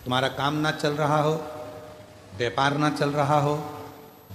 तुम्हारा काम ना चल रहा हो, व्यापार ना चल रहा हो,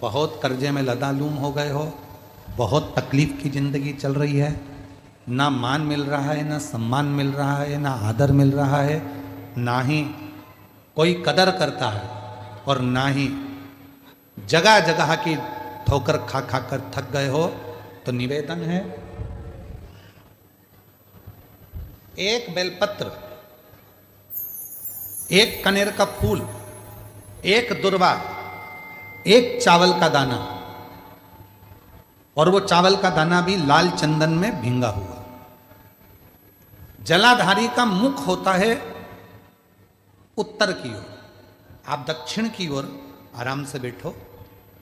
बहुत कर्जे में लदालूम हो गए हो, बहुत तकलीफ की ज़िंदगी चल रही है, ना मान मिल रहा है, ना सम्मान मिल रहा है, ना आदर मिल रहा है, ना ही कोई कदर करता है, और ना ही जगह जगह की ठोकर खा खा कर थक गए हो, तो निवेदन है, एक बेलपत्र, एक कनेर का फूल, एक दुर्वा, एक चावल का दाना, और वो चावल का दाना भी लाल चंदन में भींगा हुआ। जलाधारी का मुख होता है उत्तर की ओर, आप दक्षिण की ओर आराम से बैठो,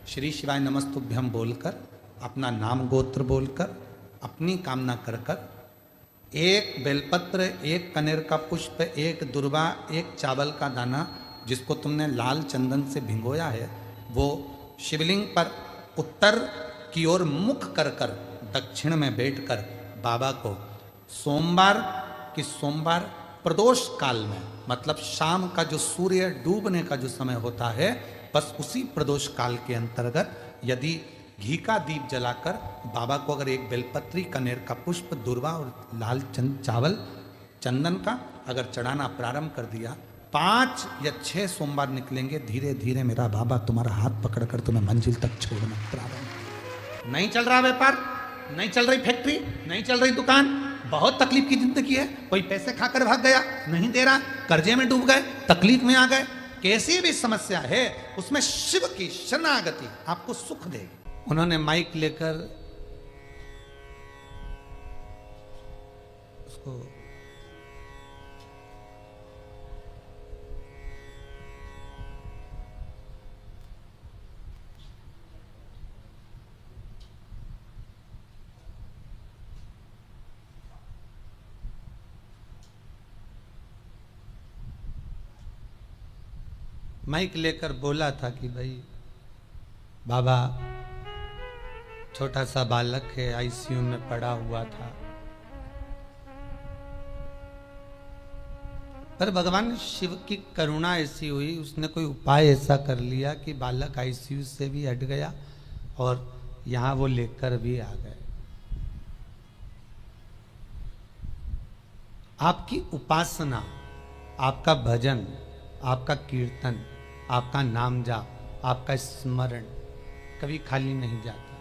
श्री शिवाय नमस्तुभ्यम बोलकर, अपना नाम गोत्र बोलकर, अपनी कामना कर कर, एक बेलपत्र, एक कनेर का पुष्प, एक दुर्वा, एक चावल का दाना जिसको तुमने लाल चंदन से भिगोया है, वो शिवलिंग पर उत्तर की ओर मुख कर कर दक्षिण में बैठकर बाबा को सोमवार की सोमवार प्रदोष काल में, मतलब शाम का जो सूर्य डूबने का जो समय होता है, बस उसी प्रदोष काल के अंतर्गत यदि घी का दीप जलाकर बाबा को अगर एक बेलपत्री, कनेर का पुष्प, दुर्वा और लाल चावल चंदन का अगर चढ़ाना प्रारंभ कर दिया, 5 या 6 सोमवार निकलेंगे, धीरे धीरे मेरा बाबा तुम्हारा हाथ पकड़कर तुम्हें मंजिल तक छोड़ना प्रारंभ। नहीं चल रहा व्यापार, नहीं चल रही फैक्ट्री, नहीं चल रही दुकान, बहुत तकलीफ की जिंदगी है, कोई पैसे खाकर भाग गया, नहीं दे रहा, कर्जे में डूब गए, तकलीफ में आ गए, कैसी भी समस्या है उसमें शिव की शरणागति आपको सुख देगी। उन्होंने माइक लेकर उसको माइक लेकर बोला था कि भाई बाबा, छोटा सा बालक है, आईसीयू में पड़ा हुआ था, पर भगवान शिव की करुणा ऐसी हुई, उसने कोई उपाय ऐसा कर लिया कि बालक आईसीयू से भी हट गया और यहां वो लेकर भी आ गए। आपकी उपासना, आपका भजन, आपका कीर्तन, आपका नाम जाप, आपका स्मरण कभी खाली नहीं जाता,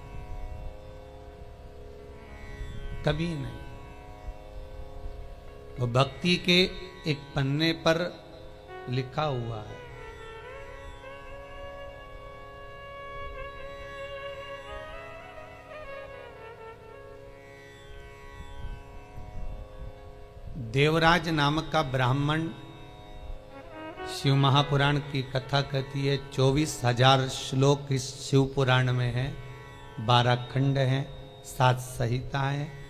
कभी नहीं। वो भक्ति के एक पन्ने पर लिखा हुआ है। देवराज नामक का ब्राह्मण, शिव महापुराण की कथा कहती है, 24,000 श्लोक इस शिव पुराण में है, 12 खंड हैं, 7 संहिताएं हैं।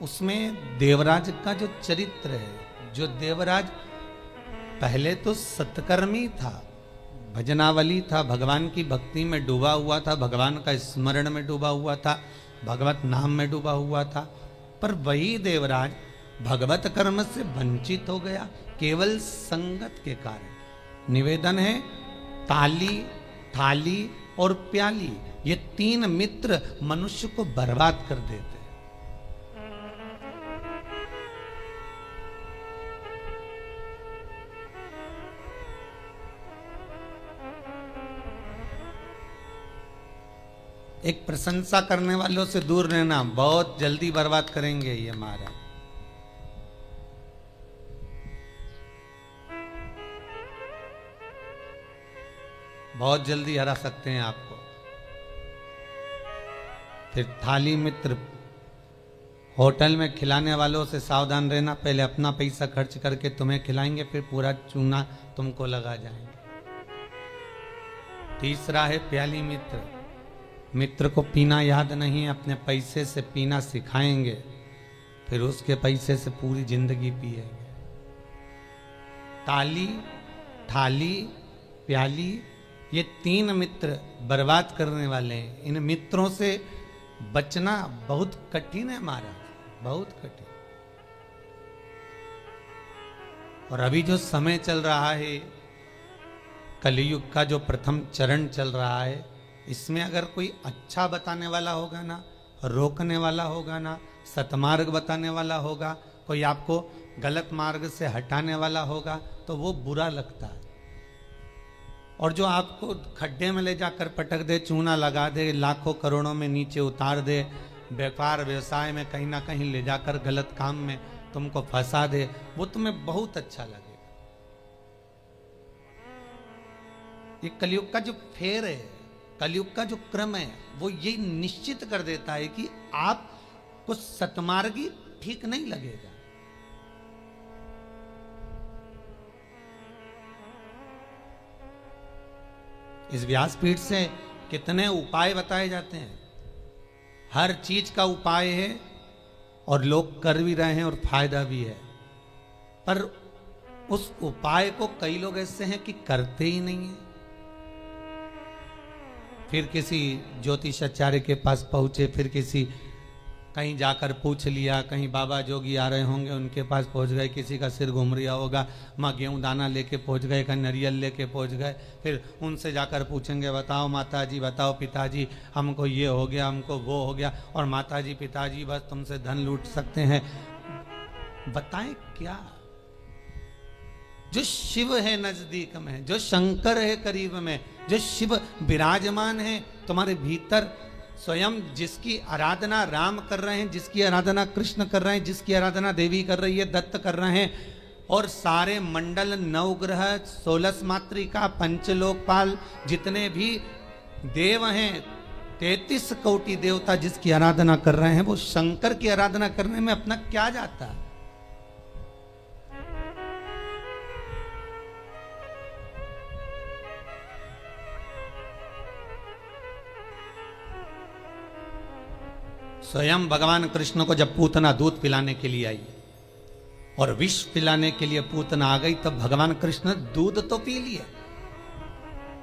उसमें देवराज का जो चरित्र है, जो देवराज पहले तो सत्कर्मी था, भजनावली था, भगवान की भक्ति में डूबा हुआ था, भगवान का स्मरण में डूबा हुआ था, भगवत नाम में डूबा हुआ था, पर वही देवराज भगवत कर्म से वंचित हो गया केवल संगत के कारण। निवेदन है, ताली, थाली और प्याली, ये 3 मित्र मनुष्य को बर्बाद कर देते। एक प्रशंसा करने वालों से दूर रहना, बहुत जल्दी बर्बाद करेंगे ये महाराज। बहुत जल्दी हरा सकते हैं आपको। फिर थाली मित्र, होटल में खिलाने वालों से सावधान रहना, पहले अपना पैसा खर्च करके तुम्हें खिलाएंगे, फिर पूरा चूना तुमको लगा जाएंगे। तीसरा है प्याली मित्र, मित्र को पीना याद नहीं, अपने पैसे से पीना सिखाएंगे, फिर उसके पैसे से पूरी जिंदगी पिएंगे। ताली, थाली, प्याली, ये 3 मित्र बर्बाद करने वाले हैं। इन मित्रों से बचना बहुत कठिन है महाराज, बहुत कठिन। और अभी जो समय चल रहा है, कलयुग का जो प्रथम चरण चल रहा है, इसमें अगर कोई अच्छा बताने वाला होगा ना, रोकने वाला होगा ना, सतमार्ग बताने वाला होगा, कोई आपको गलत मार्ग से हटाने वाला होगा, तो वो बुरा लगता है। और जो आपको खड्डे में ले जाकर पटक दे, चूना लगा दे, लाखों करोड़ों में नीचे उतार दे, व्यापार व्यवसाय में कहीं ना कहीं ले जाकर गलत काम में तुमको फंसा दे, वो तुम्हें बहुत अच्छा लगेगा। ये कलयुग का जो फेर है, कलयुग का जो क्रम है, वो ये निश्चित कर देता है कि आपको सतमार्गी ठीक नहीं लगेगा। इस व्यासपीठ से कितने उपाय बताए जाते हैं, हर चीज का उपाय है और लोग कर भी रहे हैं और फायदा भी है, पर उस उपाय को कई लोग ऐसे हैं कि करते ही नहीं है। फिर किसी ज्योतिषाचार्य के पास पहुंचे, फिर किसी कहीं जाकर पूछ लिया, कहीं बाबा जोगी आ रहे होंगे उनके पास पहुंच गए, किसी का सिर घूम रहा होगा, माँ गेहूँ दाना लेके पहुंच गए, कहीं नारियल लेके पहुंच गए, फिर उनसे जाकर पूछेंगे, बताओ माता जी, बताओ पिताजी, हमको ये हो गया, हमको वो हो गया, और माता जी पिताजी बस तुमसे धन लूट सकते हैं। बताएं क्या? जो शिव है नजदीक में, जो शंकर है करीब में, जो शिव विराजमान है तुम्हारे भीतर, स्वयं जिसकी आराधना राम कर रहे हैं, जिसकी आराधना कृष्ण कर रहे हैं, जिसकी आराधना देवी कर रही है, दत्त कर रहे हैं, और सारे मंडल, नवग्रह, 16 मातृका, पंचलोकपाल, जितने भी देव हैं, 33 कोटि देवता जिसकी आराधना कर रहे हैं, वो शंकर की आराधना करने में अपना क्या जाता है? स्वयं भगवान कृष्ण को जब पूतना दूध पिलाने के लिए आई और विष पिलाने के लिए पूतना आ गई, तब भगवान कृष्ण दूध तो पी लिए,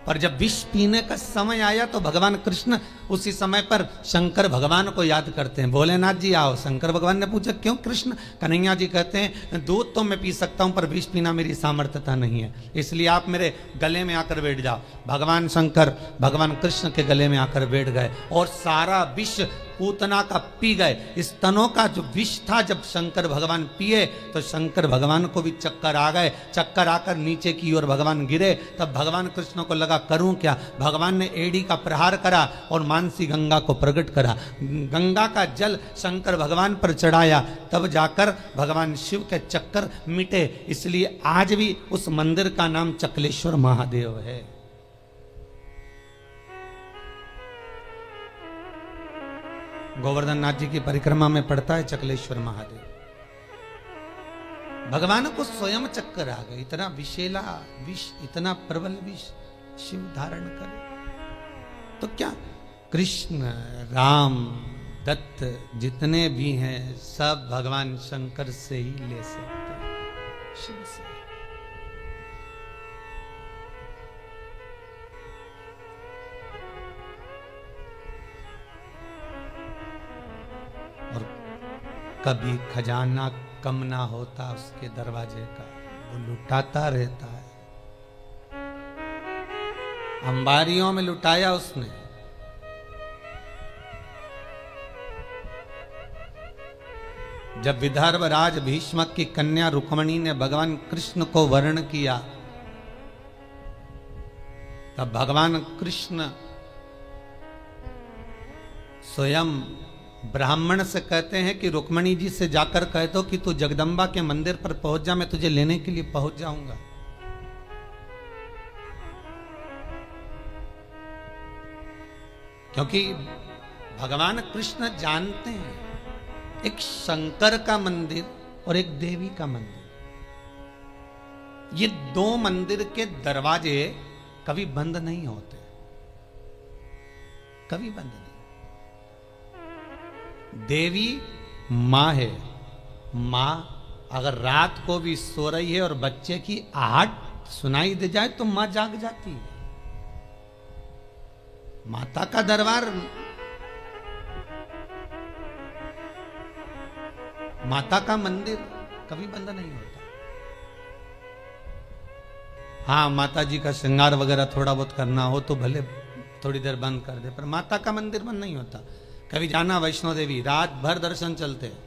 पर जब विष पीने का समय आया तो भगवान कृष्ण उसी समय पर शंकर भगवान को याद करते हैं। भोलेनाथ जी आओ। शंकर भगवान ने पूछा क्यों कृष्ण? कन्हैया जी कहते हैं दूध तो मैं पी सकता हूं, पर विष पीना मेरी सामर्थ्यता नहीं है, इसलिए आप मेरे गले में आकर बैठ जाओ। भगवान शंकर भगवान कृष्ण के गले में आकर बैठ गए और सारा विष पूतना का पी गए। स्तनों का जो विष था जब शंकर भगवान पिए तो शंकर भगवान को भी चक्कर आ गए। चक्कर आकर नीचे की ओर भगवान गिरे। तब भगवान कृष्ण को लगा करूं क्या? भगवान ने एड़ी का प्रहार करा और मानसी गंगा को प्रकट करा। गंगा का जल शंकर भगवान पर चढ़ाया, तब जाकर भगवान शिव के चक्कर मिटे। इसलिए आज भी उस मंदिर का नाम चकलेश्वर महादेव है। गोवर्धन नाथ जी की परिक्रमा में पड़ता है चकलेश्वर महादेव। भगवान को स्वयं चक्कर आ गए। इतना विषैला विष, इतना प्रबल विष शिव धारण करे तो क्या? कृष्ण, राम, दत्त जितने भी हैं सब भगवान शंकर से ही ले सकते हैं, शिव से। और कभी खजाना कम ना होता उसके दरवाजे का, वो लुटाता रहता है। अंबारियों में लुटाया उसने। जब विदर्भ राज भीष्मक की कन्या रुक्मणी ने भगवान कृष्ण को वर्ण किया, तब भगवान कृष्ण स्वयं ब्राह्मण से कहते हैं कि रुक्मणी जी से जाकर कह दो कि तू जगदम्बा के मंदिर पर पहुंच जा, मैं तुझे लेने के लिए पहुंच जाऊंगा। क्योंकि भगवान कृष्ण जानते हैं एक शंकर का मंदिर और एक देवी का मंदिर, ये दो मंदिर के दरवाजे कभी बंद नहीं होते, कभी बंद नहीं। देवी मां है। मां अगर रात को भी सो रही है और बच्चे की आहट सुनाई दे जाए तो मां जाग जाती है। माता का दरबार, माता का मंदिर कभी बंद नहीं होता। हाँ माता जी का श्रृंगार वगैरह थोड़ा बहुत करना हो तो भले थोड़ी देर बंद कर दे, पर माता का मंदिर बंद नहीं होता। कभी जाना वैष्णो देवी, रात भर दर्शन चलते हैं।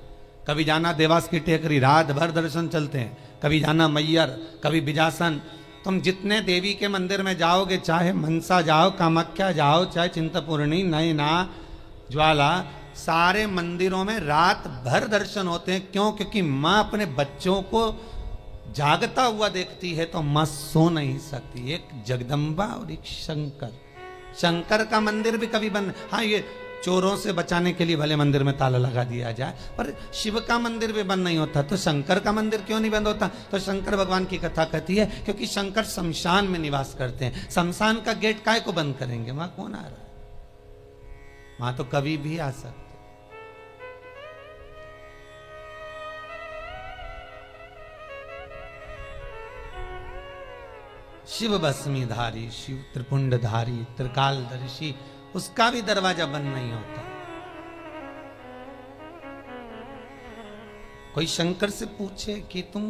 कभी जाना देवास की टेकरी, रात भर दर्शन चलते हैं। कभी जाना मैयर, कभी बिजासन। तुम जितने देवी के मंदिर में जाओगे, चाहे मनसा जाओ, कामाख्या जाओ, चाहे चिंतपूर्णी, नैना, ज्वाला, सारे मंदिरों में रात भर दर्शन होते हैं। क्यों? क्योंकि माँ अपने बच्चों को जागता हुआ देखती है तो माँ सो नहीं सकती। एक जगदम्बा और एक शंकर। शंकर का मंदिर भी कभी बंद, हाँ ये चोरों से बचाने के लिए भले मंदिर में ताला लगा दिया जाए, पर शिव का मंदिर भी बंद नहीं होता। तो शंकर का मंदिर क्यों नहीं बंद होता? तो शंकर भगवान की कथा कहती है क्योंकि शंकर शमशान में निवास करते हैं। शमशान का गेट काय को बंद करेंगे? वहां कौन आ रहा है? वहां तो कभी भी आ सकते। शिव भस्मीधारी, शिव त्रिपुंडधारी, त्रिकालदर्शी, उसका भी दरवाजा बंद नहीं होता। कोई शंकर से पूछे कि तुम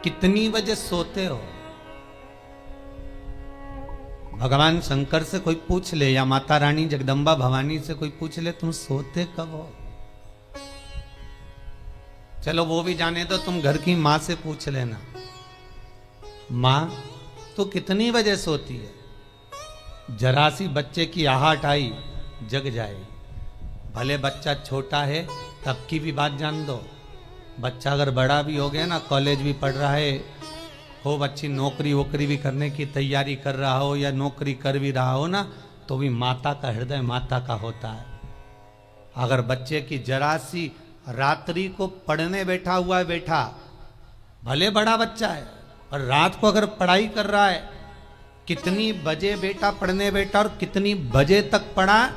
कितनी बजे सोते हो? भगवान शंकर से कोई पूछ ले या माता रानी जगदम्बा भवानी से कोई पूछ ले, तुम सोते कब हो? चलो वो भी जाने दो, तुम घर की माँ से पूछ लेना, माँ तो कितनी बजे सोती है? जरा सी बच्चे की आहट आई, जग जाएगी। भले बच्चा छोटा है तब की भी बात जान दो। बच्चा अगर बड़ा भी हो गया ना, कॉलेज भी पढ़ रहा है, खूब अच्छी नौकरी वोकरी भी करने की तैयारी कर रहा हो या नौकरी कर भी रहा हो ना, तो भी माता का हृदय माता का होता है। अगर बच्चे की जरा सी रात्रि को पढ़ने बैठा हुआ है, बैठा भले बड़ा बच्चा है और रात को अगर पढ़ाई कर रहा है, कितनी बजे बेटा पढ़ने बैठा और कितनी बजे तक पढ़ा,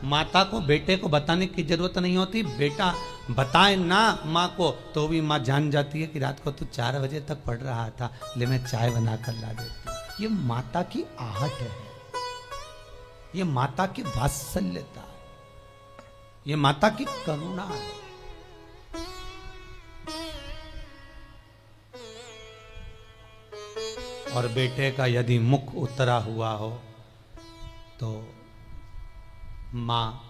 माता को बेटे को बताने की जरूरत नहीं होती। बेटा बताए ना माँ को तो भी माँ जान जाती है कि रात को तू 4 बजे तक पढ़ रहा था, ले मैं चाय बना कर ला देती। ये माता की आहट है, ये माता की वात्सल्यता, ये माता की करुणा है। और बेटे का यदि मुख उतरा हुआ हो तो माँ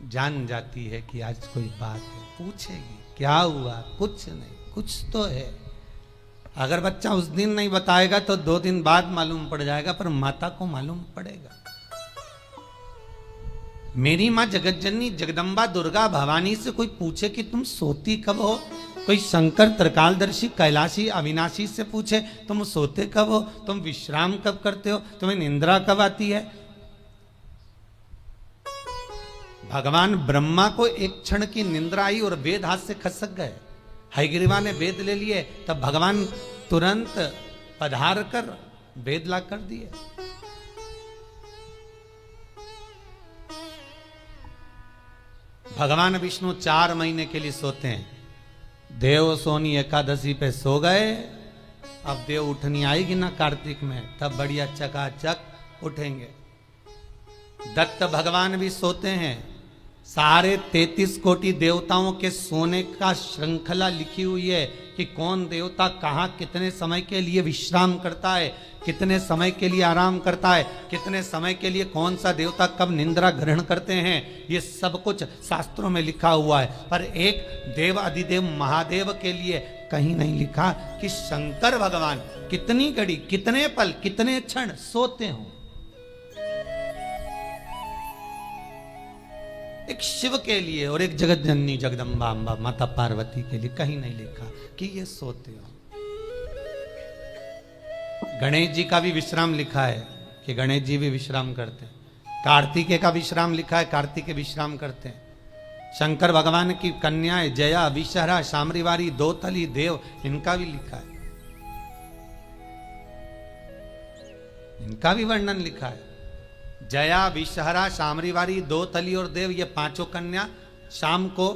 जान जाती है कि आज कोई बात है, पूछेगी क्या हुआ, कुछ नहीं, कुछ तो है। अगर बच्चा उस दिन नहीं बताएगा तो 2 दिन बाद मालूम पड़ जाएगा, पर माता को मालूम पड़ेगा। मेरी माँ जगतजननी जगदम्बा दुर्गा भवानी से कोई पूछे कि तुम सोती कब हो, कोई शंकर त्रिकालदर्शी कैलाशी अविनाशी से पूछे तुम सोते कब हो, तुम विश्राम कब करते हो, तुम्हें निंद्रा कब आती है। भगवान ब्रह्मा को एक क्षण की निंद्रा आई और वेद हाथ से खसक गए। हयग्रीवा ने वेद ले लिए, तब भगवान तुरंत पधार कर वेद ला कर दिए। भगवान विष्णु 4 महीने के लिए सोते हैं। देव सोनी एकादशी पे सो गए, अब देव उठनी आएगी ना कार्तिक में, तब बढ़िया चकाचक उठेंगे। दत्त भगवान भी सोते हैं। सारे 33 कोटि देवताओं के सोने का श्रृंखला लिखी हुई है कि कौन देवता कहाँ कितने समय के लिए विश्राम करता है, कितने समय के लिए आराम करता है, कितने समय के लिए कौन सा देवता कब निंद्रा ग्रहण करते हैं, ये सब कुछ शास्त्रों में लिखा हुआ है। पर एक देव अधिदेव महादेव के लिए कहीं नहीं लिखा कि शंकर भगवान कितनी घड़ी, कितने पल, कितने क्षण सोते हों। एक शिव के लिए और एक जगत जननी जगदम्बा अम्बा माता पार्वती के लिए कहीं नहीं लिखा कि ये सोते हो। गणेश जी का भी विश्राम लिखा है कि गणेश जी भी विश्राम करते हैं। कार्तिकेय का विश्राम लिखा है, कार्तिकेय विश्राम करते हैं। शंकर भगवान की कन्याएं जया, विषहरा, शामरीवारी, दोतली, देव, इनका भी लिखा है, इनका भी वर्णन लिखा है। जया, विषहरा, शामरीवारी, दोतली और देव, ये 5 कन्या शाम को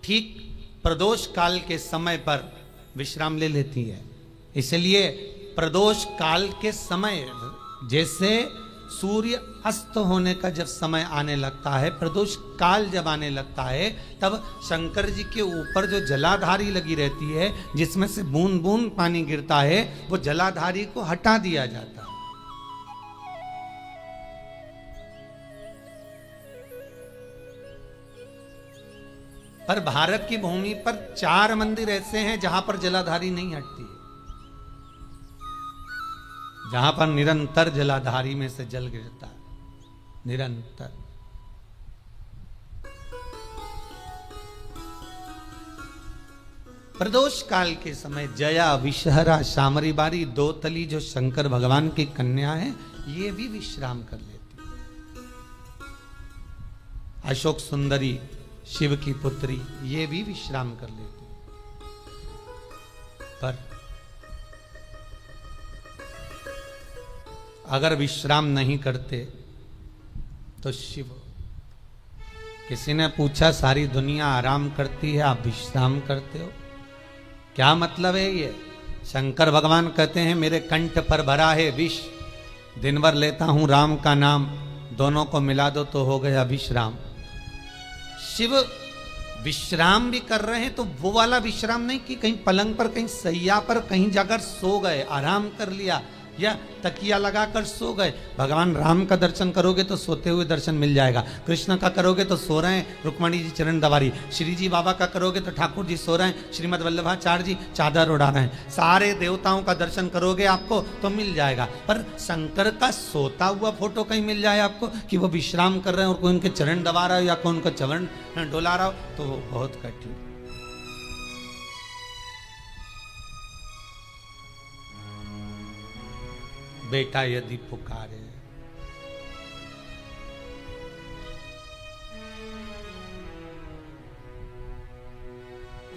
ठीक प्रदोष काल के समय पर विश्राम ले लेती है। इसलिए प्रदोष काल के समय जैसे सूर्य अस्त होने का जब समय आने लगता है, प्रदोष काल जब आने लगता है, तब शंकर जी के ऊपर जो जलाधारी लगी रहती है, जिसमें से बूंद बूंद पानी गिरता है, वो जलाधारी को हटा दिया जाता है। पर भारत की भूमि पर 4 मंदिर ऐसे हैं जहां पर जलाधारी नहीं हटती है, जहां पर निरंतर जलाधारी में से जल गिरता है, निरंतर। प्रदोष काल के समय जया, विषहरा, शामरी बारी, दो तली जो शंकर भगवान की कन्या है, ये भी विश्राम कर लेती है। अशोक सुंदरी, शिव की पुत्री, ये भी विश्राम कर लेती है। पर अगर विश्राम नहीं करते तो शिव, किसी ने पूछा सारी दुनिया आराम करती है, आप विश्राम करते हो, क्या मतलब है ये? शंकर भगवान कहते हैं मेरे कंठ पर भरा है विष, दिन भर लेता हूं राम का नाम, दोनों को मिला दो तो हो गया विश्राम। शिव विश्राम भी कर रहे हैं तो वो वाला विश्राम नहीं कि कहीं पलंग पर, कहीं सैया पर, कहीं जाकर सो गए, आराम कर लिया या तकिया लगाकर सो गए। भगवान राम का दर्शन करोगे तो सोते हुए दर्शन मिल जाएगा, कृष्ण का करोगे तो सो रहे हैं, रुक्मणी जी चरण दबारी, श्री जी बाबा का करोगे तो ठाकुर जी सो रहे हैं, श्रीमद वल्लभाचार्य जी चादर उड़ा रहे हैं, सारे देवताओं का दर्शन करोगे आपको तो मिल जाएगा। पर शंकर का सोता हुआ फोटो कहीं मिल जाए आपको कि वो विश्राम कर रहे हैं और कोई उनके चरण दबा रहा हो या कोई उनका चरण डोला रहा हो, तो वो बहुत कठिन। बेटा यदि पुकारे,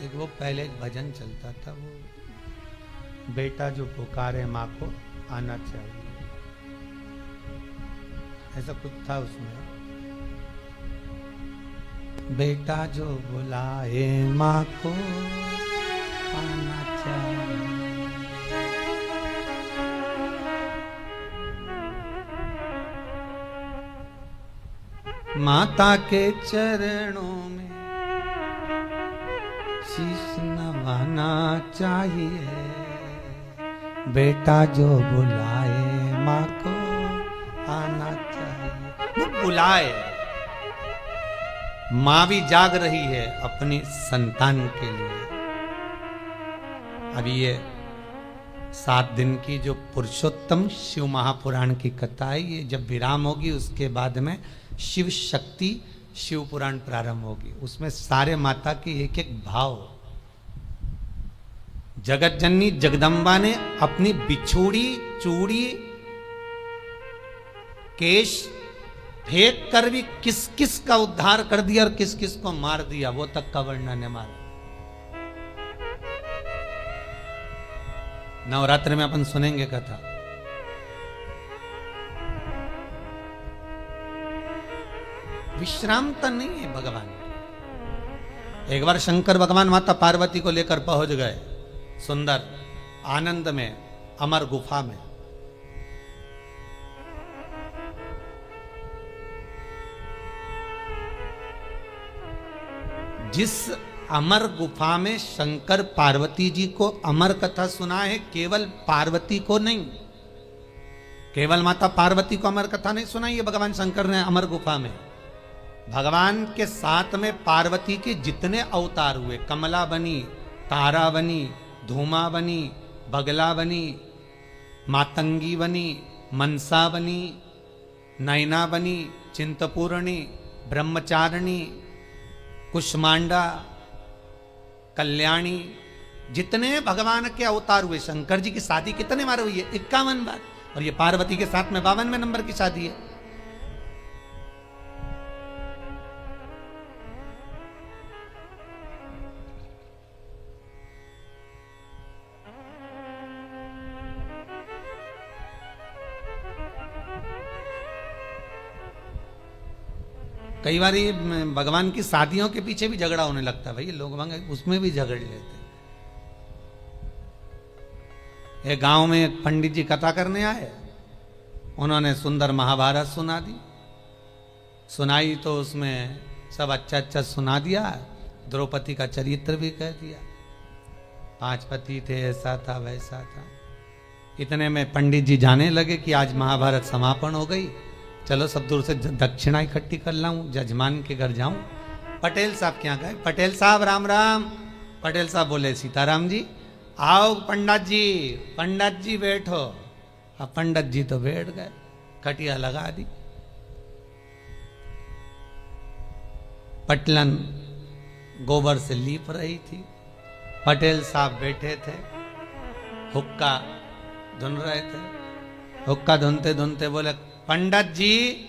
एक वो पहले एक भजन चलता था, वो बेटा जो पुकारे माँ को आना चाहिए, ऐसा कुछ था उसमें। बेटा जो बुलाए माँ को आना चाहिए। माता के चरणों में शीश नवाना चाहिए, बेटा जो बुलाए माँ को आना चाहिए। वो बुलाए, माँ भी जाग रही है अपनी संतान के लिए। अभी ये 7 दिन की जो पुरुषोत्तम शिव महापुराण की कथा है, ये जब विराम होगी उसके बाद में शिव शक्ति शिव पुराण प्रारंभ होगी। उसमें सारे माता के एक एक भाव, जगत जननी जगदम्बा ने अपनी बिछोड़ी चूड़ी केश फेंक कर भी किस किस का उद्धार कर दिया और किस किस को मार दिया, वो तक का वर्णन है मारा। नवरात्र में अपन सुनेंगे कथा। विश्रामता नहीं है भगवान। एक बार शंकर भगवान माता पार्वती को लेकर पहुंच गए सुंदर आनंद में, अमर गुफा में। जिस अमर गुफा में शंकर पार्वती जी को अमर कथा सुना है, केवल पार्वती को नहीं, केवल माता पार्वती को अमर कथा नहीं सुनाई है भगवान शंकर ने अमर गुफा में। भगवान के साथ में पार्वती के जितने अवतार हुए, कमला बनी, तारा बनी, धूमा बनी, बगला बनी, मातंगी बनी, मनसा बनी, नैना बनी, चिंतपूर्णी, ब्रह्मचारिणी, कुष्मांडा, कल्याणी, जितने भगवान के अवतार हुए। शंकर जी की शादी कितने बार हुई है? 51 बार। और ये पार्वती के साथ में 52वें नंबर की शादी है। कई बार ये भगवान की शादियों के पीछे भी झगड़ा होने लगता है, भाई लोग उसमें भी झगड़ लेते। एक गांव में एक पंडित जी कथा करने आए, उन्होंने सुंदर महाभारत सुना दी। सुनाई तो उसमें सब अच्छा अच्छा सुना दिया, द्रौपदी का चरित्र भी कह दिया। 5 पति थे, ऐसा था वैसा था। इतने में पंडित जी जाने लगे कि आज महाभारत समापन हो गई, चलो सब दूर से दक्षिणा इकट्ठी कर लाऊं, जजमान के घर जाऊं। पटेल साहब क्या गए, पटेल साहब राम राम। पटेल साहब बोले सीताराम जी आओ। पंडित जी बैठो। अब पंडित जी तो बैठ गए, खटिया लगा दी। पटलन गोबर से लीप रही थी, पटेल साहब बैठे थे, हुक्का धुन रहे थे। हुक्का धुनते धुनते बोले पंडित जी